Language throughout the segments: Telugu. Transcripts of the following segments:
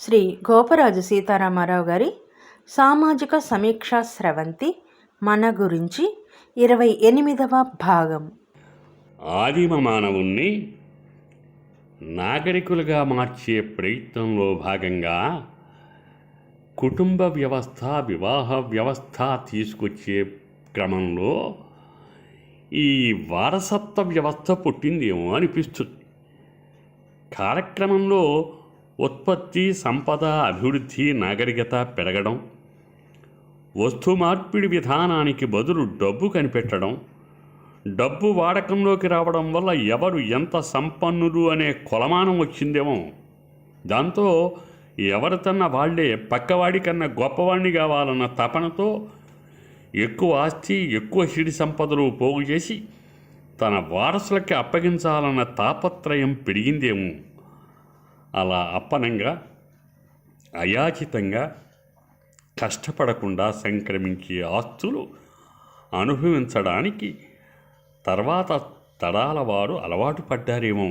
శ్రీ గోపరాజు సీతారామారావు గారి సామాజిక సమీక్షా స్రవంతి మన గురించి 28వ భాగం. ఆదిమ మానవుణ్ణి నాగరికులుగా మార్చే ప్రయత్నంలో భాగంగా కుటుంబ వ్యవస్థ, వివాహ వ్యవస్థ తీసుకొచ్చే క్రమంలో ఈ వారసత్వ వ్యవస్థ పుట్టిందేమో అనిపిస్తుంది. కాలక్రమంలో ఉత్పత్తి, సంపద, అభివృద్ధి, నాగరికత పెరగడం, వస్తు మార్పిడి విధానానికి బదులు డబ్బు కనిపెట్టడం, డబ్బు వాడకంలోకి రావడం వల్ల ఎవరు ఎంత సంపన్నులు అనే కొలమానం వచ్చిందేమో. దాంతో ఎవరితన్నా వాళ్లే పక్కవాడి కన్నా గొప్పవాడిని కావాలన్న తపనతో ఎక్కువ ఆస్తి, ఎక్కువ సిడి సంపదలు పోగు చేసి తన వారసులకి అప్పగించాలన్న తాపత్రయం పెరిగిందేమో. అలా అప్పనంగా, అయాచితంగా, కష్టపడకుండా సంక్రమించే ఆస్తులు అనుభవించడానికి తర్వాత తరాల వారు అలవాటు పడ్డారేమో.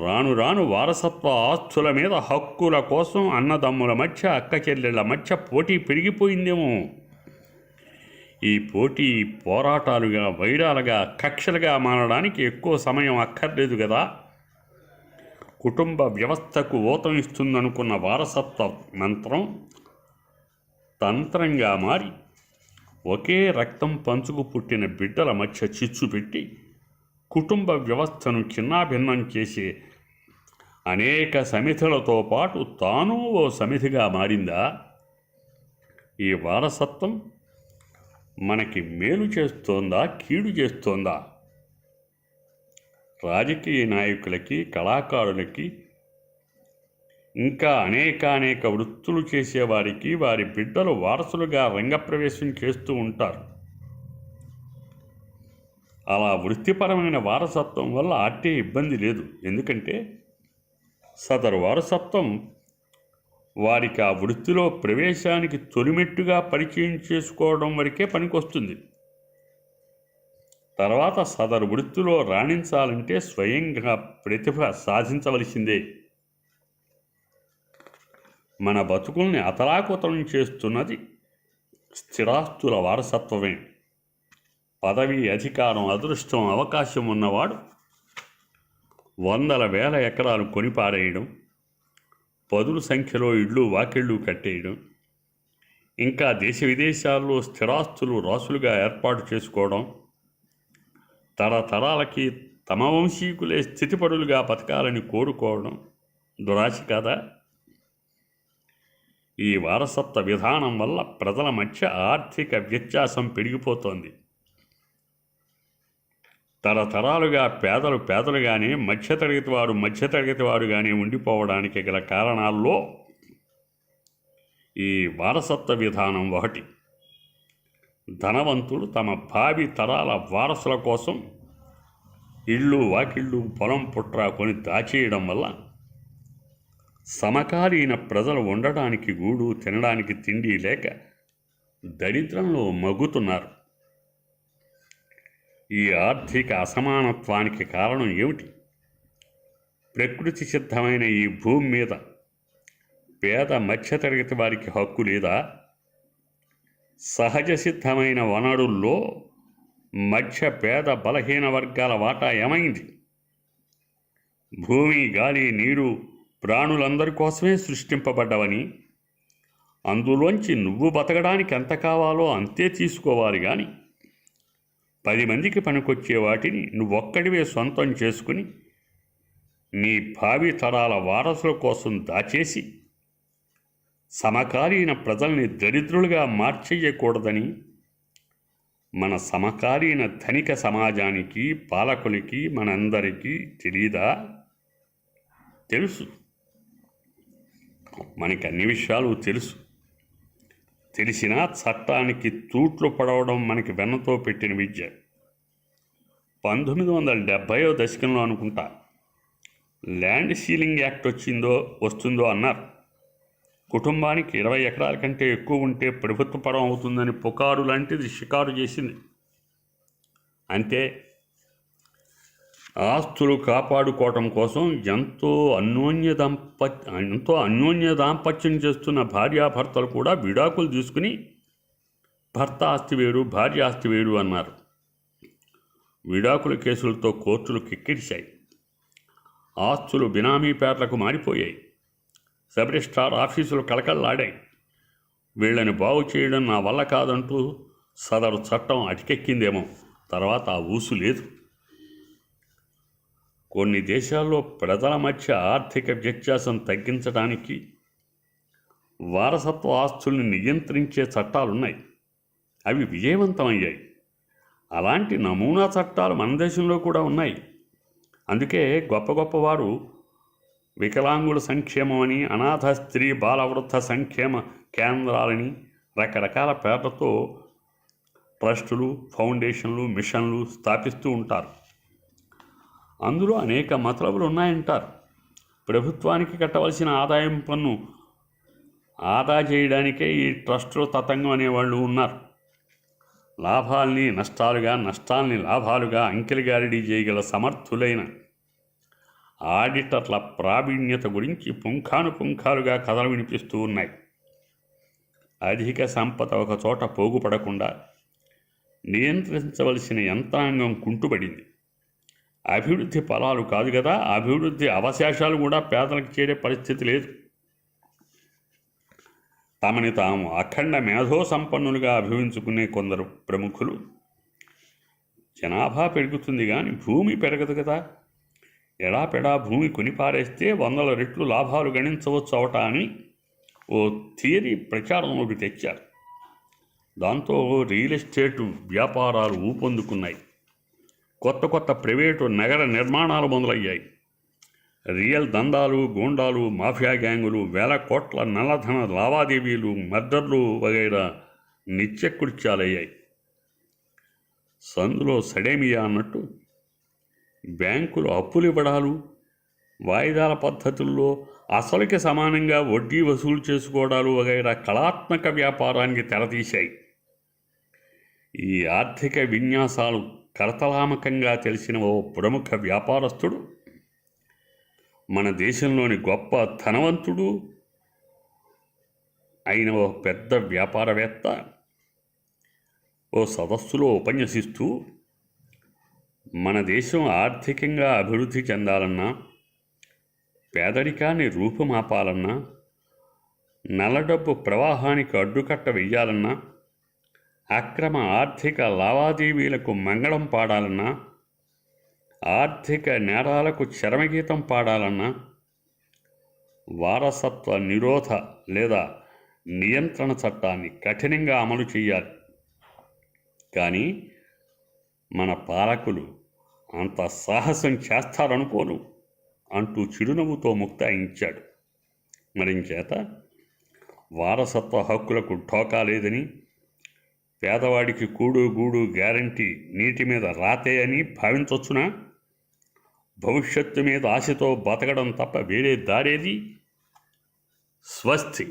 రాను రాను వారసత్వ ఆస్తుల మీద హక్కుల కోసం అన్నదమ్ముల మధ్య, అక్క చెల్లెళ్ళ మధ్య పోటీ పెరిగిపోయిందేమో. ఈ పోటీ పోరాటాలుగా, వైరాలుగా, కక్షలుగా మారడానికి ఎక్కువ సమయం అక్కర్లేదు కదా. కుటుంబ వ్యవస్థకు ఊతం ఇస్తుందనుకున్న వారసత్వ మంత్రం తంత్రంగా మారి ఒకే రక్తం పంచుకు పుట్టిన బిడ్డల మధ్య చిచ్చు పెట్టి కుటుంబ వ్యవస్థను చిన్నాభిన్నం చేసే అనేక సమిధులతో పాటు తాను ఓ సమిధిగా మారిందా? ఈ వారసత్వం మనకి మేలు చేస్తోందా, కీడు చేస్తోందా? రాజకీయ నాయకులకి, కళాకారులకి, ఇంకా అనేక వృత్తులు చేసేవారికి వారి బిడ్డలు వారసులుగా రంగప్రవేశం చేస్తూ ఉంటారు. అలా వృత్తిపరమైన వారసత్వం వల్ల అట్టే ఇబ్బంది లేదు. ఎందుకంటే సదరు వారసత్వం వారికి ఆ వృత్తిలో ప్రవేశానికి తొలిమెట్టుగా పరిచయం చేసుకోవడం వరకే పనికొస్తుంది. తర్వాత సదరు వృత్తిలో రాణించాలంటే స్వయంగా ప్రతిభ సాధించవలసిందే. మన బతుకుల్ని అతలాకుతలం చేస్తున్నది స్థిరాస్తుల వారసత్వమే. పదవి, అధికారం, అదృష్టం, అవకాశం ఉన్నవాడు వందల వేల ఎకరాలు కొనిపారేయడం, పదుల సంఖ్యలో ఇళ్ళు, వాకిళ్ళు కట్టేయడం, ఇంకా దేశ విదేశాల్లో స్థిరాస్తులు రాసులుగా ఏర్పాటు చేసుకోవడం, తరతరాలకి తమ వంశీకులే స్థితిపరులుగా బతకాలని కోరుకోవడం దురాశ కాదా? ఈ వారసత్వ విధానం వల్ల ప్రజల మధ్య ఆర్థిక వ్యత్యాసం పెరిగిపోతోంది. తరతరాలుగా పేదలు పేదలుగానే, మధ్యతరగతి వారుగానే ఉండిపోవడానికి గల కారణాల్లో ఈ వారసత్వ విధానం ఒకటి. ధనవంతులు తమ భావి తరాల వారసుల కోసం ఇళ్ళు, వాకిళ్ళు, పొలం పుట్ర కొని దాచేయడం వల్ల సమకాలీన ప్రజలు ఉండడానికి గూడు, తినడానికి తిండి లేక దరిద్రంలో మగ్గుతున్నారు. ఈ ఆర్థిక అసమానత్వానికి కారణం ఏమిటి? ప్రకృతి సిద్ధమైన ఈ భూమి మీద పేద మధ్యతరగతి వారికి హక్కు లేదా? సహజ సిద్ధమైన వనరుల్లో మధ్య పేద బలహీన వర్గాల వాటా ఏమైంది? భూమి, గాలి, నీరు ప్రాణులందరి కోసమే సృష్టింపబడ్డవని, అందులోంచి నువ్వు బతకడానికి ఎంత కావాలో అంతే తీసుకోవాలి కానీ 10 మందికి పనికొచ్చే వాటిని నువ్వొక్కడివే సొంతం చేసుకుని నీ భావి తరాల వారసుల కోసం దాచేసి సమకాలీన ప్రజల్ని దరిద్రులుగా మార్చేయకూడదని మన సమకాలీన ధనిక సమాజానికి, పాలకులకి, మనందరికీ తెలీదా? తెలుసు. మనకి అన్ని విషయాలు తెలుసు. తెలిసినా చట్టానికి తూట్లు పడవడం మనకి వెన్నతో పెట్టిన విద్య. 1970వ దశకంలో అనుకుంటా ల్యాండ్ సీలింగ్ యాక్ట్ వస్తుందో అన్నారు. కుటుంబానికి 20 ఎకరాల కంటే ఎక్కువ ఉంటే ప్రభుత్వ పరం అవుతుందని పుకారు లాంటిది షికారు చేసింది. అంతే, ఆస్తులు కాపాడుకోవటం కోసం ఎంతో అన్యోన్య దాంపత్యం చేస్తున్న భార్యాభర్తలు కూడా విడాకులు తీసుకుని భర్త ఆస్తి వేరు, భార్య ఆస్తి వేరు అన్నారు. విడాకుల కేసులతో కోర్టులు కిక్కిరిశాయి. ఆస్తులు బినామీ పేర్లకు మారిపోయాయి. సబ్ రిజిస్ట్రార్ ఆఫీసులు కళకళలాడాయి. వీళ్ళని బాగు చేయడం నా వల్ల కాదంటూ సదరు చట్టం అటికెక్కిందేమో, తర్వాత ఆ ఊసు లేదు. కొన్ని దేశాల్లో ప్రజల మధ్య ఆర్థిక వ్యత్యాసం తగ్గించడానికి వారసత్వ ఆస్తుల్ని నియంత్రించే చట్టాలున్నాయి. అవి విజయవంతమయ్యాయి. అలాంటి నమూనా చట్టాలు మన దేశంలో కూడా ఉన్నాయి. అందుకే గొప్ప గొప్పవారు వికలాంగుల సంక్షేమం అని, అనాథ స్త్రీ బాలవృద్ధ సంక్షేమ కేంద్రాలని రకరకాల పేర్లతో ట్రస్టులు, ఫౌండేషన్లు, మిషన్లు స్థాపిస్తూ ఉంటారు. అందులో అనేక మతలబులు ఉన్నాయంటారు. ప్రభుత్వానికి కట్టవలసిన ఆదాయం పన్ను ఆదా చేయడానికే ఈ ట్రస్టులు తతంగం అనేవాళ్ళు ఉన్నారు. లాభాల్ని నష్టాలుగా, నష్టాల్ని లాభాలుగా అంకెలుగారిడీ చేయగల సమర్థులైన ఆడిటర్ల ప్రావీణ్యత గురించి పుంఖానుపుంఖాలుగా కథలు వినిపిస్తూ ఉన్నాయి. అధిక సంపద ఒక చోట పోగుపడకుండా నియంత్రించవలసిన యంత్రాంగం కుంటుపడింది. అభివృద్ధి ఫలాలు కాదు కదా, అభివృద్ధి అవశేషాలు కూడా పేదలకు చేరే పరిస్థితి లేదు. తమని తాము అఖండ మేధో సంపన్నులుగా అభివర్ణించుకునే కొందరు ప్రముఖులు జనాభా పెరుగుతుంది కానీ భూమి పెరగదు కదా, ఎడాపెడా భూమి కొనిపారేస్తే 100 రెట్లు లాభాలు గణించవచ్చు అవట అని ఓ థియరీ ప్రచారంలోకి తెచ్చారు. దాంతో రియల్ ఎస్టేటు వ్యాపారాలు ఊపందుకున్నాయి. కొత్త కొత్త ప్రైవేటు నగర నిర్మాణాలు మొదలయ్యాయి. రియల్ దందాలు, గూండాలు, మాఫియా గ్యాంగులు, వేల కోట్ల నల్లధన లావాదేవీలు, మర్డర్లు వగైరా నిత్యకృత్యాలయ్యాయి. సందులో సడేమియా అన్నట్టు బ్యాంకులు అప్పులు ఇవ్వడాలు, వాయిదాల పద్ధతుల్లో అసలుకి సమానంగా వడ్డీ వసూలు చేసుకోవడాలు వగైరా కళాత్మక వ్యాపారానికి తెరతీశాయి. ఈ ఆర్థిక విన్యాసాలు కరతలామకంగా తెలిసిన ఓ ప్రముఖ వ్యాపారస్తుడు, మన దేశంలోని గొప్ప ధనవంతుడు అయిన ఓ పెద్ద వ్యాపారవేత్త ఓ సదస్సులో ఉపన్యసిస్తూ, మన దేశం ఆర్థికంగా అభివృద్ధి చెందాలన్నా, పేదరికాన్ని రూపుమాపాలన్నా, నల్లడబ్బు ప్రవాహానికి అడ్డుకట్ట వెయ్యాలన్నా, అక్రమ ఆర్థిక లావాదేవీలకు మంగళం పాడాలన్నా, ఆర్థిక నేరాలకు చరమగీతం పాడాలన్నా వారసత్వ నిరోధ లేదా నియంత్రణ చట్టాన్ని కఠినంగా అమలు చేయాలి. కానీ మన పాలకులు అంత సాహసం చేస్తారనుకోను అంటూ చిరునవ్వుతో ముక్తాయించాడు. మరించేత వారసత్వ హక్కులకు ఢోకా లేదని, పేదవాడికి కూడు గూడు గ్యారంటీ నీటి మీద రాతే అని భావించవచ్చునా? భవిష్యత్తు మీద ఆశతో బతకడం తప్ప వేరే దారేది? స్వస్తి.